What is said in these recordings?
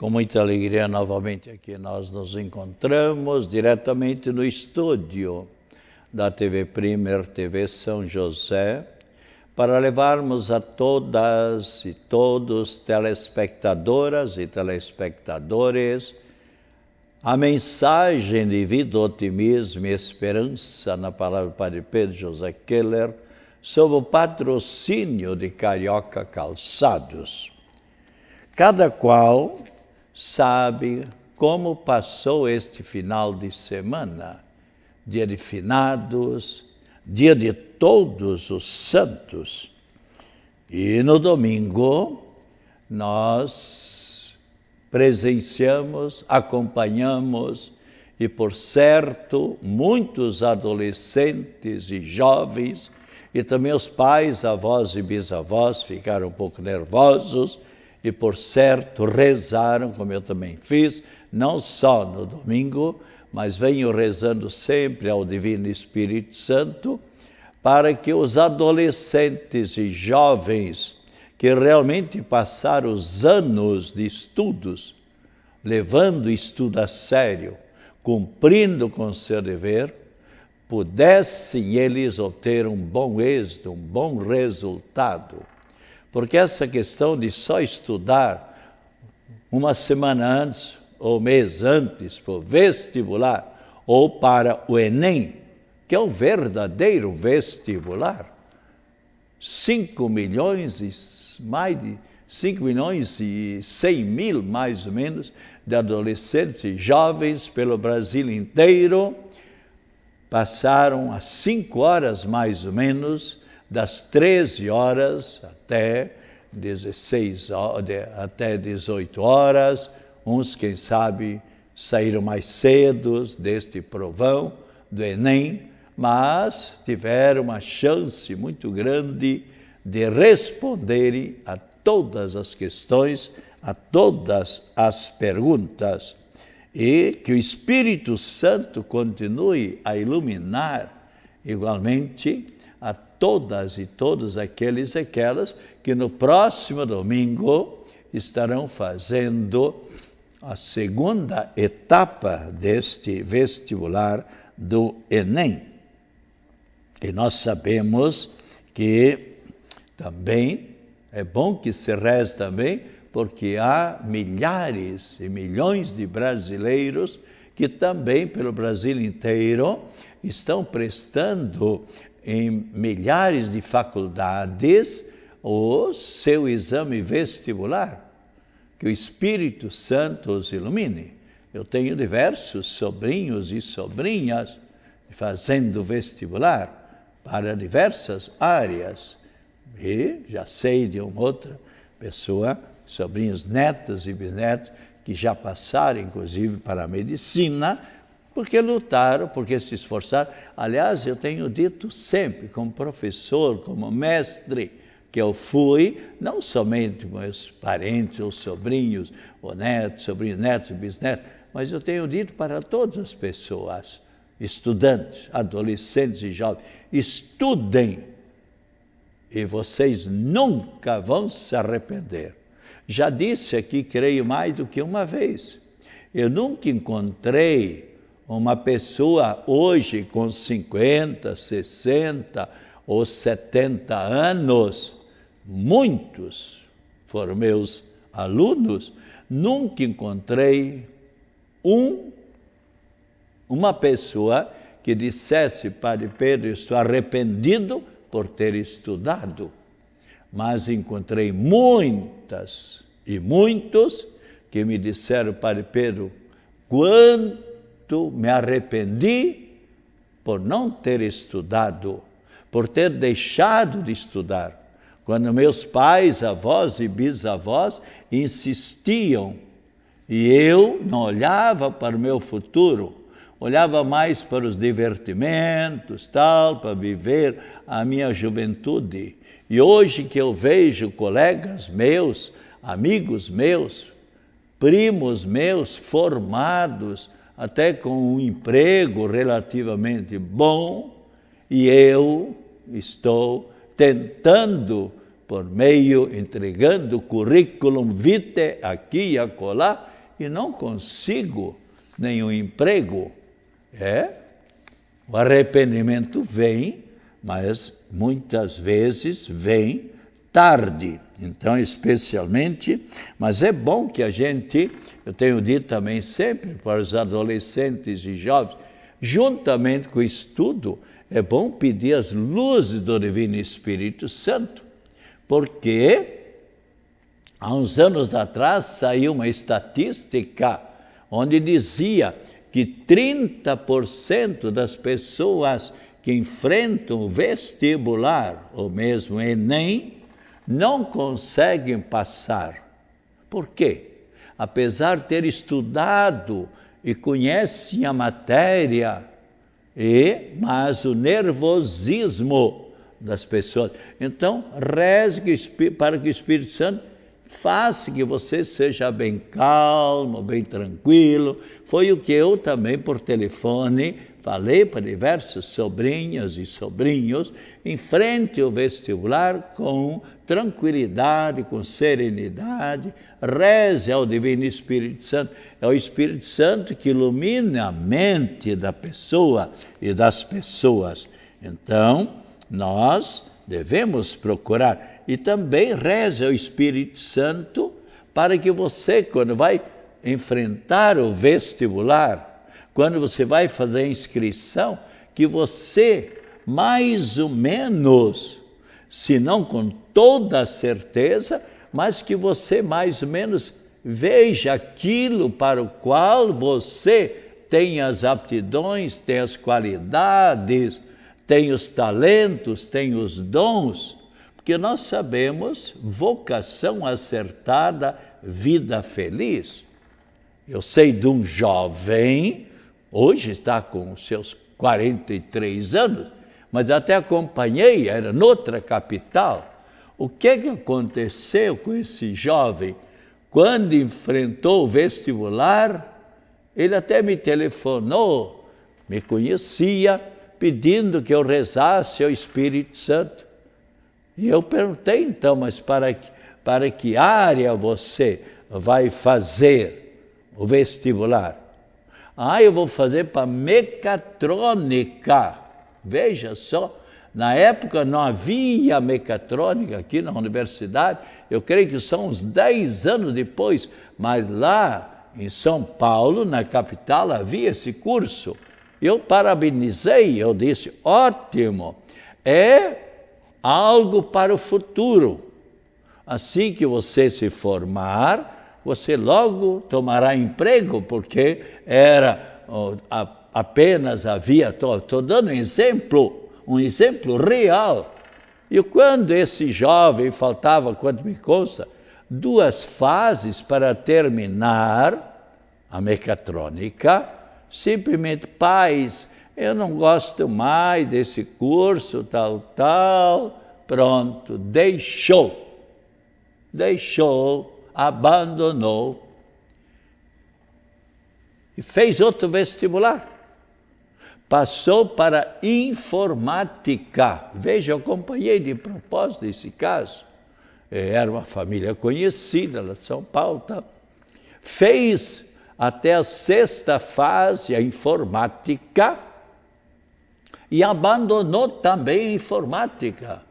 Com muita alegria, novamente aqui nós nos encontramos diretamente no estúdio da TV Primer, TV São José, para levarmos a todas e todos, telespectadoras e telespectadores, a mensagem de vida, otimismo e esperança na palavra do Padre Pedro José Keller, sob o patrocínio de Carioca Calçados. Cada qual sabe como passou este final de semana, dia de finados, dia de todos os santos. E no domingo nós presenciamos, acompanhamos e, por certo, muitos adolescentes e jovens e também os pais, avós e bisavós ficaram um pouco nervosos e, por certo, rezaram, como eu também fiz, não só no domingo, mas venho rezando sempre ao Divino Espírito Santo, para que os adolescentes e jovens que realmente passaram os anos de estudos, levando o estudo a sério, cumprindo com seu dever, pudessem eles obter um bom êxito, um bom resultado. Porque essa questão de só estudar uma semana antes ou mês antes para o vestibular ou para o Enem, que é o verdadeiro vestibular, 5 milhões e 100 mil, mais ou menos, de adolescentes e jovens pelo Brasil inteiro, passaram às 5 horas, mais ou menos, das 13 horas até 18 horas, uns, quem sabe, saíram mais cedo deste provão do Enem, mas tiveram uma chance muito grande de responderem a todas as questões, a todas as perguntas, e que o Espírito Santo continue a iluminar igualmente a todas e todos aqueles e aquelas que no próximo domingo estarão fazendo a segunda etapa deste vestibular do Enem. E nós sabemos que também é bom que se reze também, porque há milhares e milhões de brasileiros que também pelo Brasil inteiro estão prestando em milhares de faculdades o seu exame vestibular. Que o Espírito Santo os ilumine. Eu tenho diversos sobrinhos e sobrinhas fazendo vestibular para diversas áreas. E já sei de uma outra pessoa, sobrinhos, netos e bisnetos, que já passaram, inclusive, para a medicina, porque lutaram, porque se esforçaram. Aliás, eu tenho dito sempre, como professor, como mestre, que eu fui, não somente com meus parentes ou sobrinhos, ou netos, sobrinhos, netos e bisnetos, mas eu tenho dito para todas as pessoas, estudantes, adolescentes e jovens, estudem e vocês nunca vão se arrepender. Já disse aqui, creio mais do que uma vez, eu nunca encontrei uma pessoa hoje com 50, 60 ou 70 anos, muitos foram meus alunos, nunca encontrei uma pessoa que dissesse: Padre Pedro, estou arrependido por ter estudado. Mas encontrei muitas e muitos que me disseram: Padre Pedro, quanto me arrependi por não ter estudado, por ter deixado de estudar. Quando meus pais, avós e bisavós insistiam e eu não olhava para o meu futuro, olhava mais para os divertimentos, tal, para viver a minha juventude. E hoje que eu vejo colegas meus, amigos meus, primos meus formados, até com um emprego relativamente bom, e eu estou tentando, por meio, entregando currículo vitae aqui e acolá, e não consigo nenhum emprego. O arrependimento vem, mas muitas vezes vem tarde. Então, especialmente, mas é bom que a gente, eu tenho dito também sempre para os adolescentes e jovens, juntamente com o estudo, é bom pedir as luzes do Divino Espírito Santo, porque há uns anos atrás saiu uma estatística onde dizia que 30% das pessoas que enfrentam o vestibular, ou mesmo Enem, não conseguem passar. Por quê? Apesar de ter estudado e conhecem a matéria, mas o nervosismo das pessoas. Então, reze para que o Espírito Santo faça que você seja bem calmo, bem tranquilo. Foi o que eu também, por telefone, falei para diversas sobrinhas e sobrinhos. Enfrente o vestibular com tranquilidade, com serenidade. Reze ao Divino Espírito Santo. É o Espírito Santo que ilumina a mente da pessoa e das pessoas. Então, nós devemos procurar. E também reze ao Espírito Santo para que você, quando vai enfrentar o vestibular, quando você vai fazer a inscrição, que você, mais ou menos, se não com toda a certeza, mas que você, mais ou menos, veja aquilo para o qual você tem as aptidões, tem as qualidades, tem os talentos, tem os dons, porque nós sabemos, vocação acertada, vida feliz. Eu sei de um jovem, hoje está com os seus 43 anos, mas até acompanhei, era noutra capital. O que aconteceu com esse jovem? Quando enfrentou o vestibular, ele até me telefonou, me conhecia, pedindo que eu rezasse ao Espírito Santo. E eu perguntei então, mas para que área você vai fazer o vestibular? Eu vou fazer para mecatrônica. Veja só, na época não havia mecatrônica aqui na universidade, eu creio que são uns 10 anos depois, mas lá em São Paulo, na capital, havia esse curso. Eu parabenizei, eu disse, ótimo, é algo para o futuro. Assim que você se formar, você logo tomará emprego, porque apenas havia, estou dando um exemplo real. E quando esse jovem, faltava, quanto me consta, 2 fases para terminar a mecatrônica, simplesmente, pais, eu não gosto mais desse curso, tal, pronto, deixou, abandonou e fez outro vestibular. Passou para informática. Veja, eu acompanhei de propósito esse caso. Era uma família conhecida lá de São Paulo. Tá? Fez até a 6ª fase, a informática, e abandonou também a informática.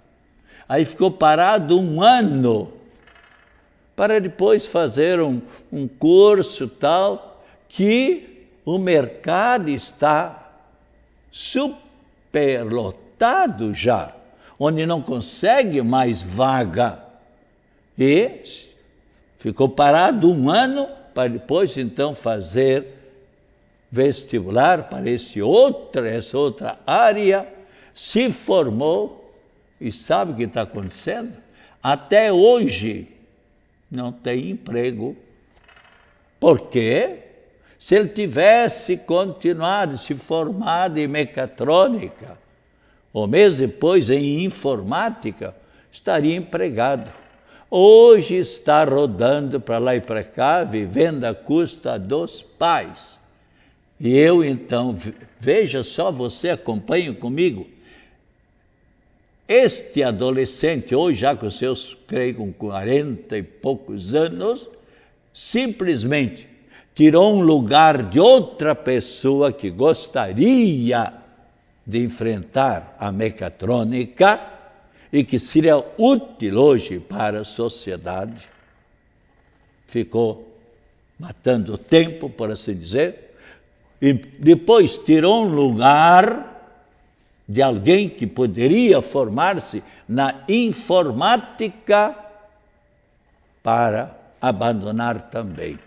Aí ficou parado 1 ano, para depois fazer um curso tal, que o mercado está superlotado já, onde não consegue mais vaga. E ficou parado 1 ano, para depois então fazer vestibular para essa outra área, se formou e sabe o que está acontecendo? Até hoje não tem emprego. Por quê? Se ele tivesse continuado, se formado em mecatrônica, ou mesmo depois em informática, estaria empregado. Hoje está rodando para lá e para cá, vivendo à custa dos pais. E eu então, veja só, você acompanha comigo, este adolescente, hoje já com seus, creio, com 40 e poucos anos, simplesmente tirou um lugar de outra pessoa que gostaria de enfrentar a mecatrônica e que seria útil hoje para a sociedade. Ficou matando o tempo, por assim dizer, e depois tirou um lugar de alguém que poderia formar-se na informática para abandonar também.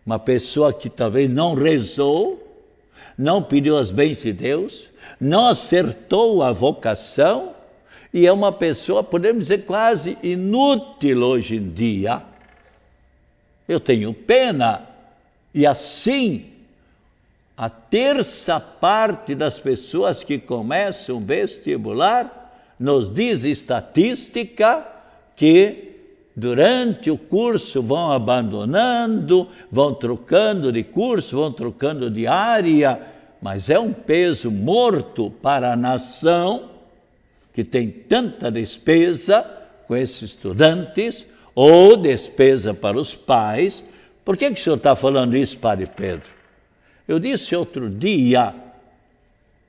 Uma pessoa que talvez não rezou, não pediu as bênçãos de Deus, não acertou a vocação, e é uma pessoa, podemos dizer, quase inútil hoje em dia. Eu tenho pena, e assim, a terça parte das pessoas que começam vestibular nos diz estatística que durante o curso vão abandonando, vão trocando de curso, vão trocando de área, mas é um peso morto para a nação que tem tanta despesa com esses estudantes, ou despesa para os pais. Por que o senhor está falando isso, Padre Pedro? Eu disse outro dia,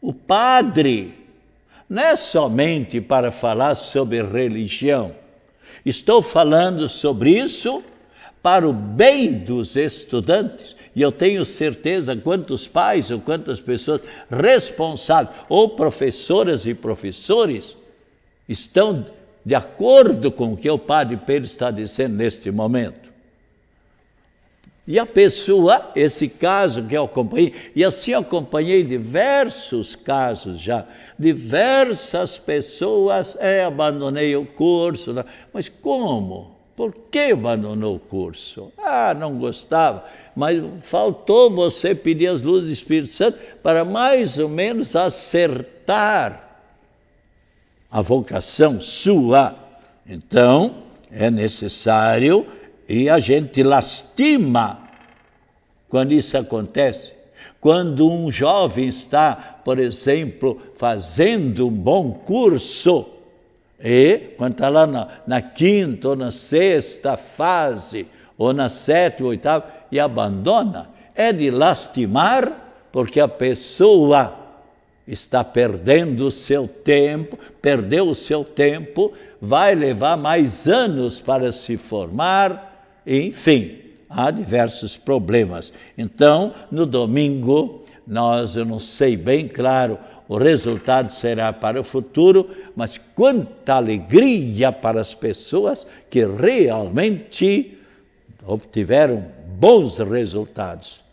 o padre não é somente para falar sobre religião. Estou falando sobre isso para o bem dos estudantes. E eu tenho certeza quantos pais ou quantas pessoas responsáveis, ou professoras e professores, estão de acordo com o que o Padre Pedro está dizendo neste momento. E a pessoa, esse caso que eu acompanhei, e assim eu acompanhei diversos casos já, diversas pessoas, abandonei o curso, mas como? Por que abandonou o curso? Não gostava, mas faltou você pedir as luzes do Espírito Santo para mais ou menos acertar a vocação sua. Então, é necessário, e a gente lastima quando isso acontece. Quando um jovem está, por exemplo, fazendo um bom curso, e quando está lá na quinta ou na sexta fase, ou na sétima ou oitava, e abandona, é de lastimar, porque a pessoa está perdendo o seu tempo, perdeu o seu tempo, vai levar mais anos para se formar, enfim, há diversos problemas. Então, no domingo, eu não sei bem, claro, o resultado será para o futuro, mas quanta alegria para as pessoas que realmente obtiveram bons resultados.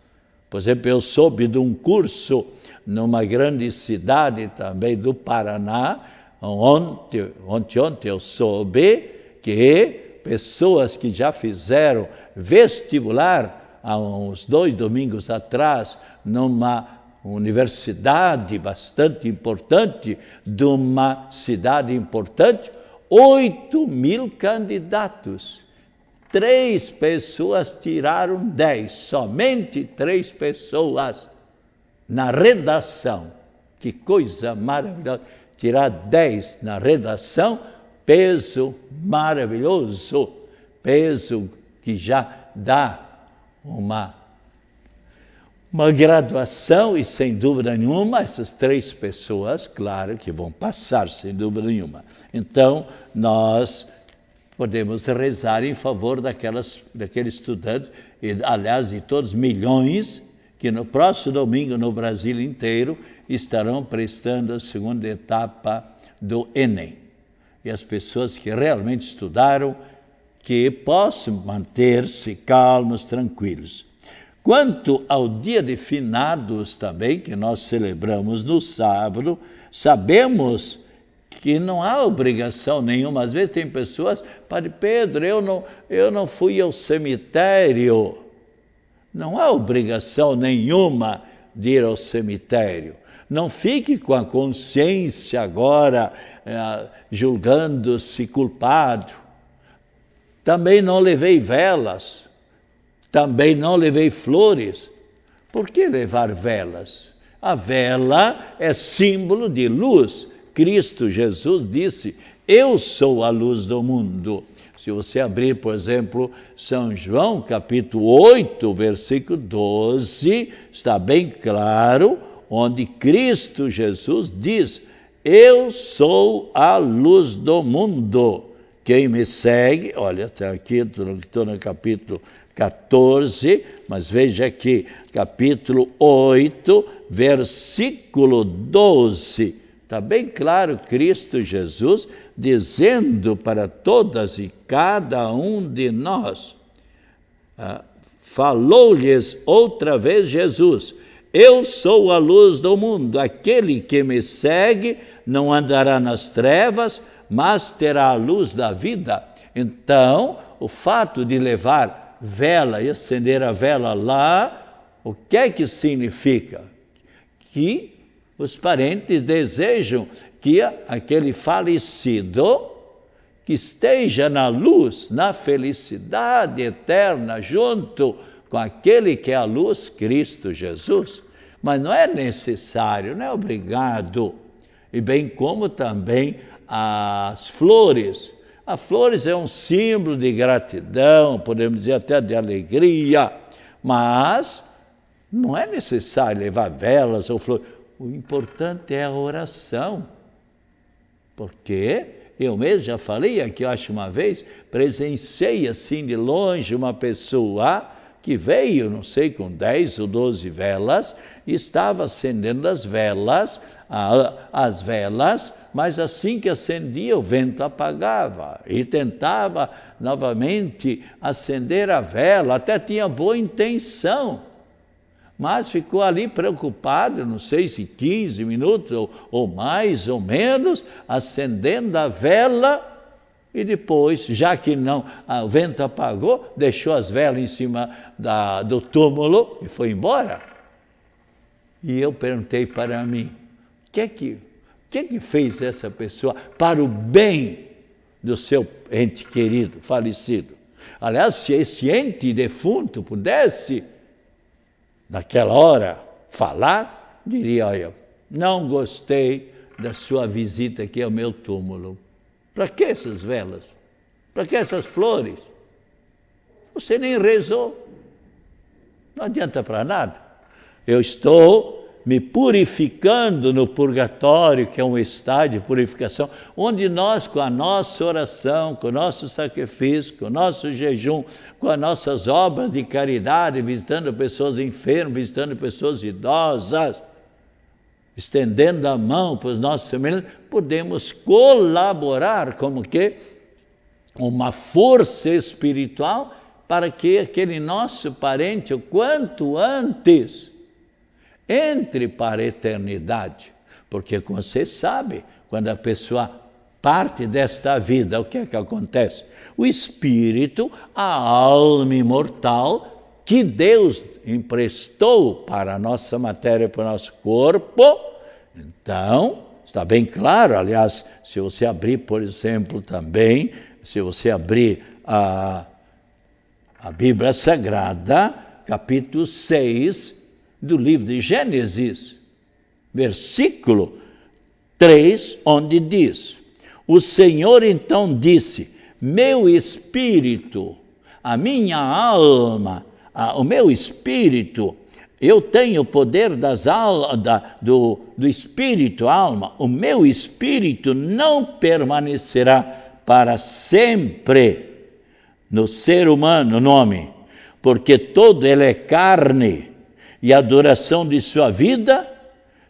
Por exemplo, eu soube de um curso numa grande cidade também do Paraná, ontem eu soube que pessoas que já fizeram vestibular há uns 2 domingos atrás, numa universidade bastante importante, de uma cidade importante, 8.000 candidatos. 3 pessoas tiraram 10, somente 3 pessoas na redação. Que coisa maravilhosa! Tirar 10 na redação, peso maravilhoso, peso que já dá uma graduação, e sem dúvida nenhuma, essas 3 pessoas, claro que vão passar, sem dúvida nenhuma. Então, nós podemos rezar em favor daqueles estudantes, e, aliás, de todos milhões, que no próximo domingo, no Brasil inteiro, estarão prestando a segunda etapa do Enem. E as pessoas que realmente estudaram, que possam manter-se calmos, tranquilos. Quanto ao dia de finados também, que nós celebramos no sábado, sabemos que não há obrigação nenhuma. Às vezes tem pessoas, Padre Pedro, eu não fui ao cemitério. Não há obrigação nenhuma de ir ao cemitério. Não fique com a consciência agora julgando-se culpado. Também não levei velas, também não levei flores. Por que levar velas? A vela é símbolo de luz. Cristo Jesus disse, eu sou a luz do mundo. Se você abrir, por exemplo, São João, capítulo 8, versículo 12, está bem claro, onde Cristo Jesus diz: eu sou a luz do mundo. Quem me segue, olha, até aqui, estou no capítulo 14, mas veja aqui, capítulo 8, versículo 12. Está bem claro Cristo Jesus dizendo para todas e cada um de nós. Falou-lhes outra vez Jesus: eu sou a luz do mundo, aquele que me segue não andará nas trevas, mas terá a luz da vida. Então, o fato de levar vela e acender a vela lá, o que é que significa? Que os parentes desejam que aquele falecido que esteja na luz, na felicidade eterna, junto com aquele que é a luz, Cristo Jesus. Mas não é necessário, não é obrigado. E bem como também as flores. As flores é um símbolo de gratidão, podemos dizer até de alegria, mas não é necessário levar velas ou flores. O importante é a oração, porque eu mesmo já falei aqui, eu acho uma vez, presenciei assim de longe uma pessoa que veio, não sei, com 10 ou 12 velas, e estava acendendo as velas, mas assim que acendia o vento apagava, e tentava novamente acender a vela, até tinha boa intenção, mas ficou ali preocupado, não sei se 15 minutos ou mais ou menos, acendendo a vela, e depois, já que o vento apagou, deixou as velas em cima do túmulo e foi embora. E eu perguntei para mim, o que é que fez essa pessoa para o bem do seu ente querido, falecido? Aliás, se esse ente defunto pudesse, naquela hora, falar, diria: olha, não gostei da sua visita aqui ao meu túmulo. Para que essas velas? Para que essas flores? Você nem rezou. Não adianta para nada. Eu estou me purificando no purgatório, que é um estado de purificação, onde nós, com a nossa oração, com o nosso sacrifício, com o nosso jejum, com as nossas obras de caridade, visitando pessoas enfermas, visitando pessoas idosas, estendendo a mão para os nossos semelhantes, podemos colaborar como que uma força espiritual para que aquele nosso parente, o quanto antes, entre para a eternidade. Porque, como você sabe, quando a pessoa parte desta vida, o que é que acontece? O espírito, a alma imortal, que Deus emprestou para a nossa matéria, para o nosso corpo. Então, está bem claro, aliás, se você abrir, por exemplo, também, se você abrir a Bíblia Sagrada, capítulo 6, do livro de Gênesis, versículo 3, onde diz: o Senhor então disse: meu espírito, a minha alma, o meu espírito, eu tenho o poder do espírito, alma, o meu espírito não permanecerá para sempre no ser humano, no homem, porque todo ele é carne, e a duração de sua vida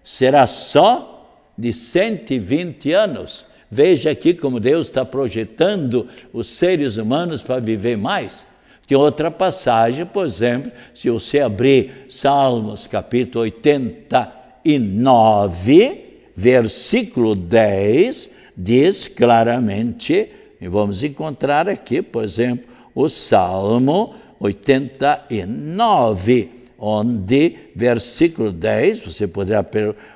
será só de 120 anos. Veja aqui como Deus está projetando os seres humanos para viver mais. Tem outra passagem, por exemplo, se você abrir Salmos capítulo 89, versículo 10, diz claramente, e vamos encontrar aqui, por exemplo, o Salmo 89, onde, versículo 10, você poderá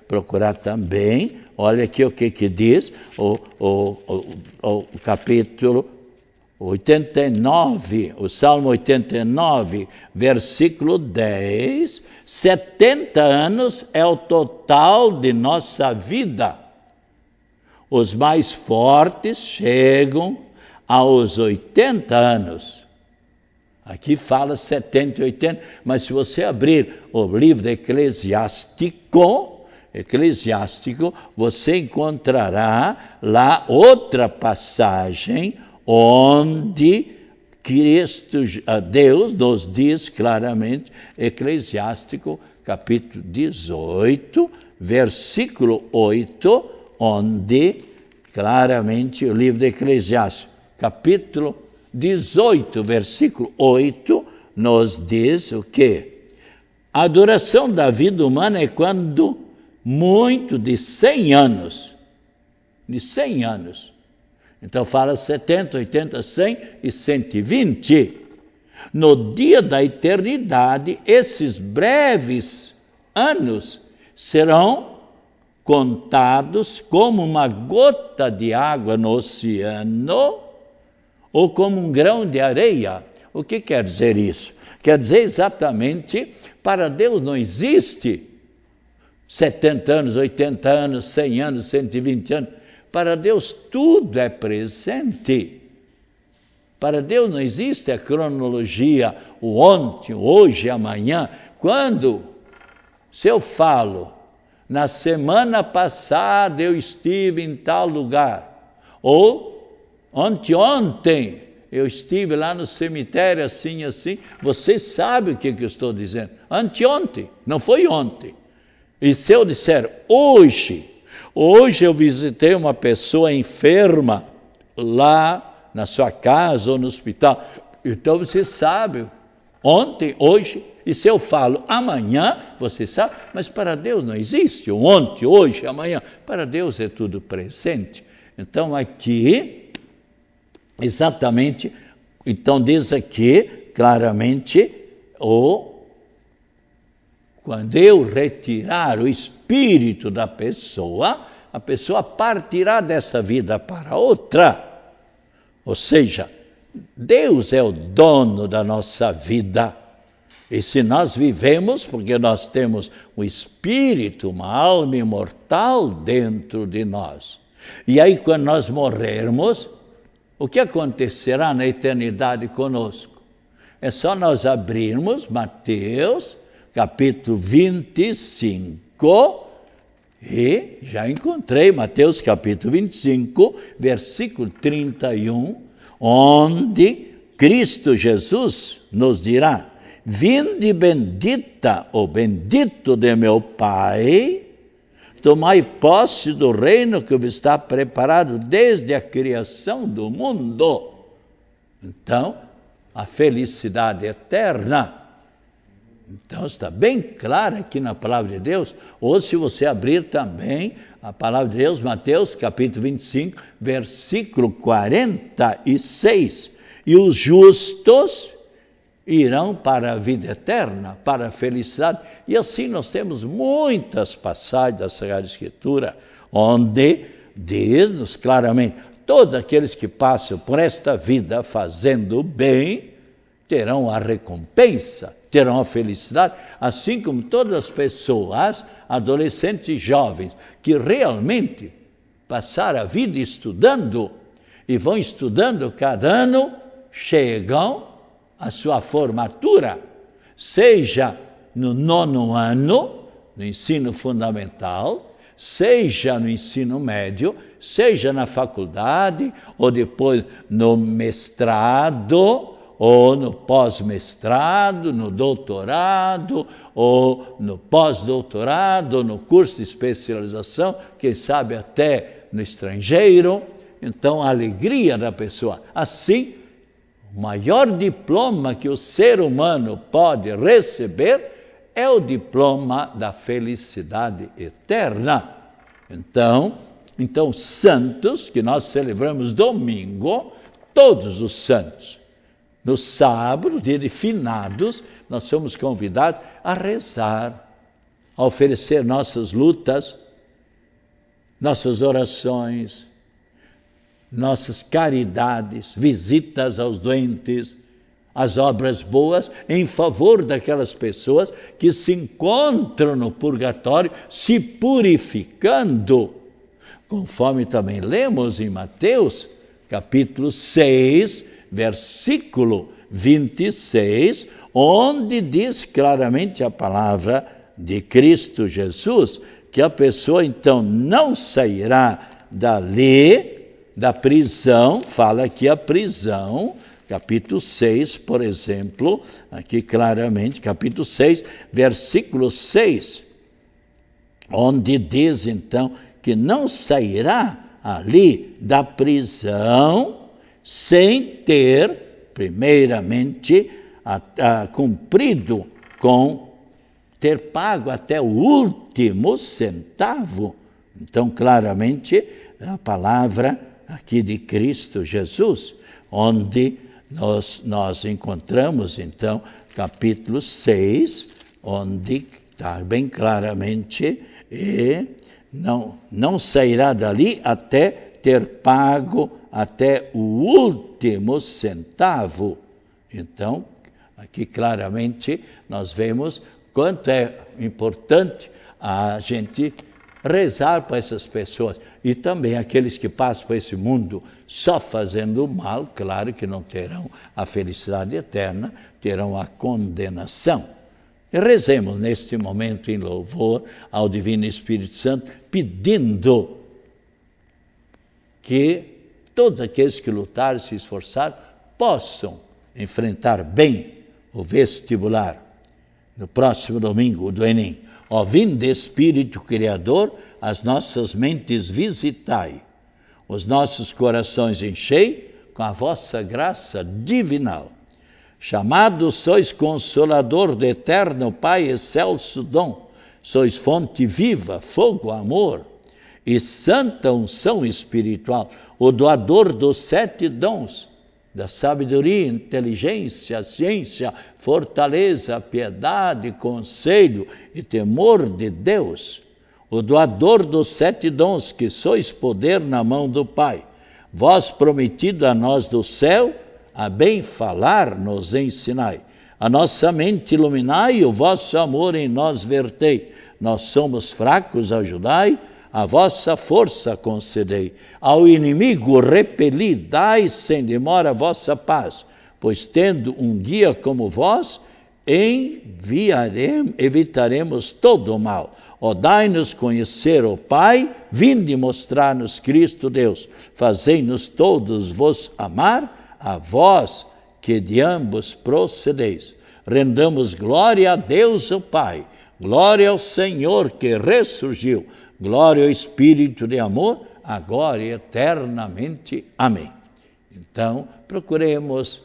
procurar também, olha aqui o que diz, o capítulo 89, o Salmo 89, versículo 10, 70 anos é o total de nossa vida. Os mais fortes chegam aos 80 anos. Aqui fala 70 e 80, mas se você abrir o livro de Eclesiástico, você encontrará lá outra passagem onde Deus nos diz claramente, Eclesiástico, capítulo 18, versículo 8, onde claramente o livro de Eclesiástico, capítulo 18, versículo 8, nos diz o quê? A duração da vida humana é quando muito de 100 anos. De 100 anos. Então fala 70, 80, 100 e 120. No dia da eternidade, esses breves anos serão contados como uma gota de água no oceano ou como um grão de areia. O que quer dizer isso? Quer dizer exatamente, para Deus não existe 70 anos, 80 anos, 100 anos, 120 anos. Para Deus tudo é presente. Para Deus não existe a cronologia, o ontem, o hoje, amanhã. Se eu falo, na semana passada eu estive em tal lugar, ou ontem eu estive lá no cemitério assim, você sabe o que eu estou dizendo. Anteontem, não foi ontem. E se eu disser hoje eu visitei uma pessoa enferma lá na sua casa ou no hospital, então você sabe, ontem, hoje, e se eu falo amanhã, você sabe, mas para Deus não existe o ontem, hoje, amanhã, para Deus é tudo presente. Então aqui, exatamente, então diz aqui claramente, quando eu retirar o espírito da pessoa, a pessoa partirá dessa vida para outra. Ou seja, Deus é o dono da nossa vida. E se nós vivemos, porque nós temos um espírito, uma alma imortal dentro de nós. E aí, quando nós morrermos, o que acontecerá na eternidade conosco? É só nós abrirmos Mateus, capítulo 25, e já encontrei Mateus capítulo 25, versículo 31, onde Cristo Jesus nos dirá: vinde bendita ou bendito de meu Pai, tomai posse do reino que vos está preparado desde a criação do mundo. Então, a felicidade eterna. Então está bem claro aqui na palavra de Deus, ou se você abrir também a palavra de Deus, Mateus capítulo 25, versículo 46, e os justos irão para a vida eterna, para a felicidade. E assim nós temos muitas passagens da Sagrada Escritura, onde diz-nos claramente, todos aqueles que passam por esta vida fazendo o bem, terão a recompensa, terão a felicidade, assim como todas as pessoas, adolescentes e jovens, que realmente passaram a vida estudando, e vão estudando cada ano, chegam à sua formatura, seja no 9º ano, no ensino fundamental, seja no ensino médio, seja na faculdade, ou depois no mestrado, ou no pós-mestrado, no doutorado, ou no pós-doutorado, ou no curso de especialização, quem sabe até no estrangeiro. Então, a alegria da pessoa. Assim, o maior diploma que o ser humano pode receber é o diploma da felicidade eterna. Então, santos, que nós celebramos domingo, todos os santos. No sábado, dia de finados, nós somos convidados a rezar, a oferecer nossas lutas, nossas orações, nossas caridades, visitas aos doentes, as obras boas em favor daquelas pessoas que se encontram no purgatório, se purificando. Conforme também lemos em Mateus, capítulo 6, versículo 26, onde diz claramente a palavra de Cristo Jesus, que a pessoa então não sairá dali, da prisão, fala aqui a prisão, capítulo 6, por exemplo, aqui claramente, capítulo 6, versículo 6, onde diz então que não sairá ali da prisão sem ter, primeiramente, cumprido com ter pago até o último centavo. Então, claramente, a palavra aqui de Cristo Jesus, onde nós encontramos, então, capítulo 6, onde está bem claramente, e não sairá dali até ter pago até o último centavo. Então, aqui claramente nós vemos quanto é importante a gente rezar para essas pessoas. E também aqueles que passam por esse mundo só fazendo mal, claro que não terão a felicidade eterna, terão a condenação. E rezemos neste momento em louvor ao Divino Espírito Santo, pedindo que todos aqueles que lutaram, se esforçaram, possam enfrentar bem o vestibular no próximo domingo do Enem. Ó vinde Espírito Criador, as nossas mentes visitai, os nossos corações enchei com a vossa graça divinal. Chamados sois Consolador do eterno Pai excelso dom, sois fonte viva, fogo, amor e santa unção espiritual, o doador dos 7 dons, da sabedoria, inteligência, ciência, fortaleza, piedade, conselho e temor de Deus, o doador dos 7 dons, que sois poder na mão do Pai, vós prometido a nós do céu, a bem falar nos ensinai, a nossa mente iluminai, o vosso amor em nós vertei, nós somos fracos, ajudai, a vossa força concedei, ao inimigo repeli, dai sem demora a vossa paz, pois tendo um guia como vós, evitaremos todo o mal. Ó, dai-nos conhecer o Pai, vinde mostrar-nos Cristo Deus, fazei-nos todos vos amar, a vós que de ambos procedeis. Rendamos glória a Deus o Pai, glória ao Senhor que ressurgiu, glória ao Espírito de amor, agora e eternamente. Amém. Então, procuremos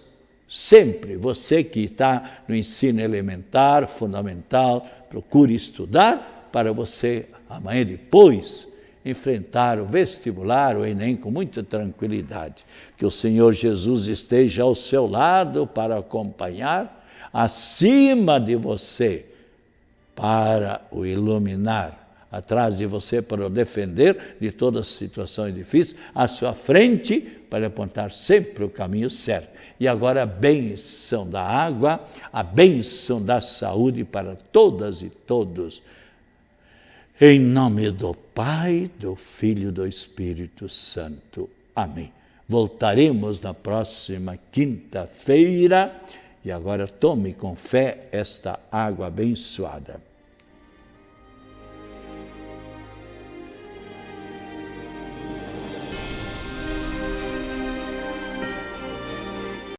sempre, você que está no ensino elementar, fundamental, procure estudar para você, amanhã depois, enfrentar o vestibular, o Enem, com muita tranquilidade. Que o Senhor Jesus esteja ao seu lado para acompanhar, acima de você, para o iluminar, atrás de você para o defender de todas as situações difíceis, à sua frente para apontar sempre o caminho certo. E agora a bênção da água, a bênção da saúde para todas e todos. Em nome do Pai, do Filho e do Espírito Santo. Amém. Voltaremos na próxima quinta-feira e agora tome com fé esta água abençoada.